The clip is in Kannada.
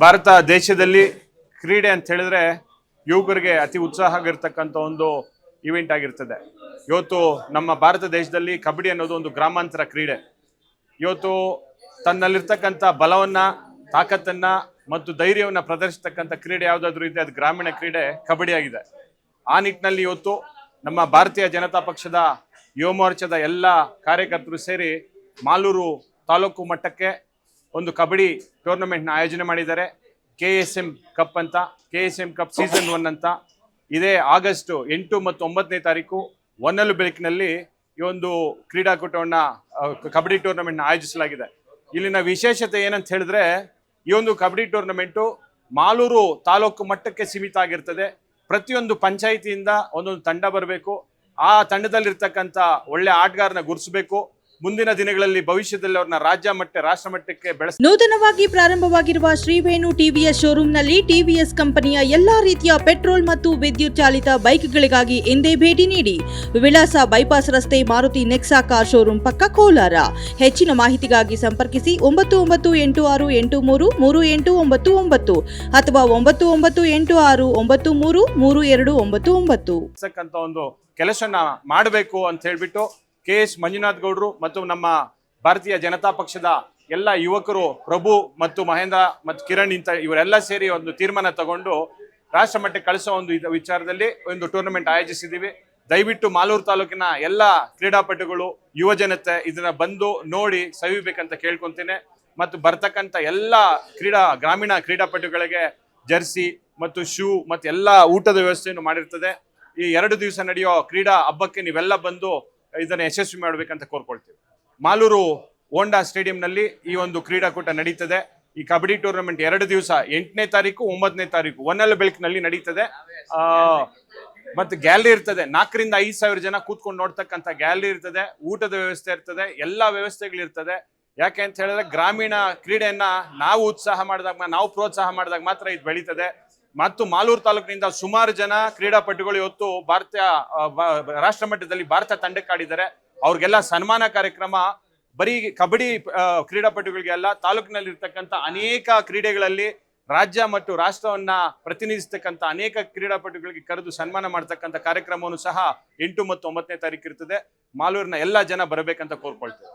ಭಾರತ ದೇಶದಲ್ಲಿ ಕ್ರೀಡೆ ಅಂತ ಹೇಳಿದ್ರೆ ಯುವಕರಿಗೆ ಅತಿ ಉತ್ಸಾಹ ಆಗಿರ್ತಕ್ಕಂಥ ಒಂದು ಇವೆಂಟ್ ಆಗಿರ್ತದೆ. ಇವತ್ತು ನಮ್ಮ ಭಾರತ ದೇಶದಲ್ಲಿ ಕಬಡ್ಡಿ ಅನ್ನೋದು ಒಂದು ಗ್ರಾಮಾಂತರ ಕ್ರೀಡೆ. ಇವತ್ತು ತನ್ನಲ್ಲಿರ್ತಕ್ಕಂಥ ಬಲವನ್ನ, ತಾಕತ್ತನ್ನ ಮತ್ತು ಧೈರ್ಯವನ್ನ ಪ್ರದರ್ಶಿಸ್ತಕ್ಕಂಥ ಕ್ರೀಡೆ ಯಾವುದಾದ್ರೂ ಇದೆ, ಅದು ಗ್ರಾಮೀಣ ಕ್ರೀಡೆ ಕಬಡ್ಡಿ ಆಗಿದೆ. ಆ ನಿಟ್ಟಿನಲ್ಲಿ ಇವತ್ತು ನಮ್ಮ ಭಾರತೀಯ ಜನತಾ ಪಕ್ಷದ ಯುವ ಮೋರ್ಚಾದ ಎಲ್ಲ ಕಾರ್ಯಕರ್ತರು ಸೇರಿ ಮಾಲೂರು ತಾಲೂಕು ಮಟ್ಟಕ್ಕೆ ಒಂದು ಕಬಡ್ಡಿ ಟೂರ್ನಮೆಂಟ್ನ ಆಯೋಜನೆ ಮಾಡಿದ್ದಾರೆ. KSM ಕಪ್ ಅಂತ, KSM ಕಪ್ ಸೀಸನ್ 1 ಅಂತ. ಇದೇ ಆಗಸ್ಟ್ 8 ಮತ್ತು 9ನೇ ತಾರೀಕು ಹೊನ್ನಲು ಬೆಳಕಿನಲ್ಲಿ ಈ ಒಂದು ಕ್ರೀಡಾಕೂಟವನ್ನ ಕಬಡ್ಡಿ ಟೂರ್ನಮೆಂಟ್ನ ಆಯೋಜಿಸಲಾಗಿದೆ. ಇಲ್ಲಿನ ವಿಶೇಷತೆ ಏನಂತ ಹೇಳಿದ್ರೆ, ಈ ಒಂದು ಕಬಡ್ಡಿ ಟೂರ್ನಮೆಂಟು ಮಾಲೂರು ತಾಲೂಕು ಮಟ್ಟಕ್ಕೆ ಸೀಮಿತ ಆಗಿರ್ತದೆ. ಪ್ರತಿಯೊಂದು ಪಂಚಾಯಿತಿಯಿಂದ ಒಂದೊಂದು ತಂಡ ಬರಬೇಕು. ಆ ತಂಡದಲ್ಲಿರ್ತಕ್ಕಂಥ ಒಳ್ಳೆ ಆಟಗಾರನ ಗುರುತಿಸಬೇಕು. ಮುಂದಿನ ದಿನಗಳಲ್ಲಿ ಭವಿಷ್ಯದಲ್ಲಿ ಅವ್ರನ್ನ ರಾಜ್ಯ ಮಟ್ಟ, ರಾಷ್ಟ್ರ ಮಟ್ಟಕ್ಕೆ ಬೆಳೆಸ. ನೂತನವಾಗಿ ಪ್ರಾರಂಭವಾಗಿರುವ ಶ್ರೀವೇಣು ಟಿವಿಎಸ್ ಶೋರೂಮ್ನಲ್ಲಿ ಟಿವಿಎಸ್ ಕಂಪನಿಯ ಎಲ್ಲಾ ರೀತಿಯ ಪೆಟ್ರೋಲ್ ಮತ್ತು ವಿದ್ಯುತ್ ಚಾಲಿತ ಬೈಕ್ಗಳಿಗಾಗಿ ಎಂದೇ ಭೇಟಿ ನೀಡಿ. ವಿಳಾಸ ಬೈಪಾಸ್ ರಸ್ತೆ, ಮಾರುತಿ ನೆಕ್ಸಾ ಕಾರ್ ಶೋರೂಮ್ ಪಕ್ಕ, ಕೋಲಾರ. ಹೆಚ್ಚಿನ ಮಾಹಿತಿಗಾಗಿ ಸಂಪರ್ಕಿಸಿ 9986833899 ಅಥವಾ 9986933299. ಒಂದು ಕೆಲಸನ ಮಾಡಬೇಕು ಅಂತ ಹೇಳ್ಬಿಟ್ಟು KS ಮಂಜುನಾಥ್ ಗೌಡ್ರು ಮತ್ತು ನಮ್ಮ ಭಾರತೀಯ ಜನತಾ ಪಕ್ಷದ ಎಲ್ಲ ಯುವಕರು, ಪ್ರಭು ಮತ್ತು ಮಹೇಂದ್ರ ಮತ್ತು ಕಿರಣ್ ಇಂತ ಇವರೆಲ್ಲ ಸೇರಿ ಒಂದು ತೀರ್ಮಾನ ತಗೊಂಡು ರಾಷ್ಟ್ರ ಮಟ್ಟಕ್ಕೆ ಕಳಿಸೋ ಒಂದು ವಿಚಾರದಲ್ಲಿ ಒಂದು ಟೂರ್ನಮೆಂಟ್ ಆಯೋಜಿಸಿದ್ದೀವಿ. ದಯವಿಟ್ಟು ಮಾಲೂರು ತಾಲೂಕಿನ ಎಲ್ಲ ಕ್ರೀಡಾಪಟುಗಳು, ಯುವ ಜನತೆ ಇದನ್ನ ಬಂದು ನೋಡಿ ಸವಿಬೇಕಂತ ಕೇಳ್ಕೊಂತೇನೆ. ಮತ್ತು ಬರ್ತಕ್ಕಂಥ ಎಲ್ಲ ಗ್ರಾಮೀಣ ಕ್ರೀಡಾಪಟುಗಳಿಗೆ ಜರ್ಸಿ ಮತ್ತು ಶೂ ಮತ್ತು ಎಲ್ಲ ಊಟದ ವ್ಯವಸ್ಥೆಯನ್ನು ಮಾಡಿರ್ತದೆ. ಈ 2 ದಿವಸ ನಡೆಯೋ ಕ್ರೀಡಾ ಹಬ್ಬಕ್ಕೆ ನೀವೆಲ್ಲ ಬಂದು ಇದನ್ನು ಯಶಸ್ವಿ ಮಾಡಬೇಕಂತ ಕೋರ್ಕೊಳ್ತೀವಿ. ಮಾಲೂರು ಹೋಂಡಾ ಸ್ಟೇಡಿಯಂನಲ್ಲಿ ಈ ಒಂದು ಕ್ರೀಡಾಕೂಟ ನಡೀತದೆ. ಈ ಕಬಡ್ಡಿ ಟೂರ್ನಮೆಂಟ್ 2 ದಿವಸ 8ನೇ ತಾರೀಕು 9ನೇ ತಾರೀಕು ಹೊನ್ನಲು ಬೆಳಕಿನಲ್ಲಿ ನಡೀತದೆ. ಮತ್ತು ಗ್ಯಾಲರಿ ಇರ್ತದೆ. 4 ರಿಂದ 5 ಸಾವಿರ ಜನ ಕೂತ್ಕೊಂಡು ನೋಡ್ತಕ್ಕಂಥ ಗ್ಯಾಲರಿ ಇರ್ತದೆ. ಊಟದ ವ್ಯವಸ್ಥೆ ಇರ್ತದೆ. ಎಲ್ಲ ವ್ಯವಸ್ಥೆಗಳಿರ್ತದೆ. ಯಾಕೆ ಅಂತ ಹೇಳಿದ್ರೆ, ಗ್ರಾಮೀಣ ಕ್ರೀಡೆಯನ್ನ ನಾವು ಉತ್ಸಾಹ ಮಾಡಿದಾಗ, ನಾವು ಪ್ರೋತ್ಸಾಹ ಮಾಡಿದಾಗ ಮಾತ್ರ ಇದು ಬೆಳೀತದೆ. ಮತ್ತು ಮಾಲೂರು ತಾಲೂಕಿನಿಂದ ಸುಮಾರು ಜನ ಕ್ರೀಡಾಪಟುಗಳು ಇವತ್ತು ಭಾರತೀಯ ರಾಷ್ಟ್ರ ಮಟ್ಟದಲ್ಲಿ ಭಾರತ ತಂಡಕ್ಕೆ ಆಡಿದ್ದಾರೆ. ಅವ್ರಿಗೆಲ್ಲ ಸನ್ಮಾನ ಕಾರ್ಯಕ್ರಮ ಬರೀ ಕಬಡ್ಡಿ ಕ್ರೀಡಾಪಟುಗಳಿಗೆಲ್ಲ, ತಾಲೂಕಿನಲ್ಲಿ ಇರ್ತಕ್ಕಂಥ ಅನೇಕ ಕ್ರೀಡೆಗಳಲ್ಲಿ ರಾಜ್ಯ ಮತ್ತು ರಾಷ್ಟ್ರವನ್ನ ಪ್ರತಿನಿಧಿಸ್ತಕ್ಕಂಥ ಅನೇಕ ಕ್ರೀಡಾಪಟುಗಳಿಗೆ ಕರೆದು ಸನ್ಮಾನ ಮಾಡ್ತಕ್ಕಂಥ ಕಾರ್ಯಕ್ರಮವನ್ನು ಸಹ 8 ಮತ್ತು 9ನೇ ತಾರೀಕು ಇರ್ತದೆ. ಮಾಲೂರಿನ ಎಲ್ಲ ಜನ ಬರಬೇಕಂತ ಕೋರ್ಕೊಳ್ತೇವೆ.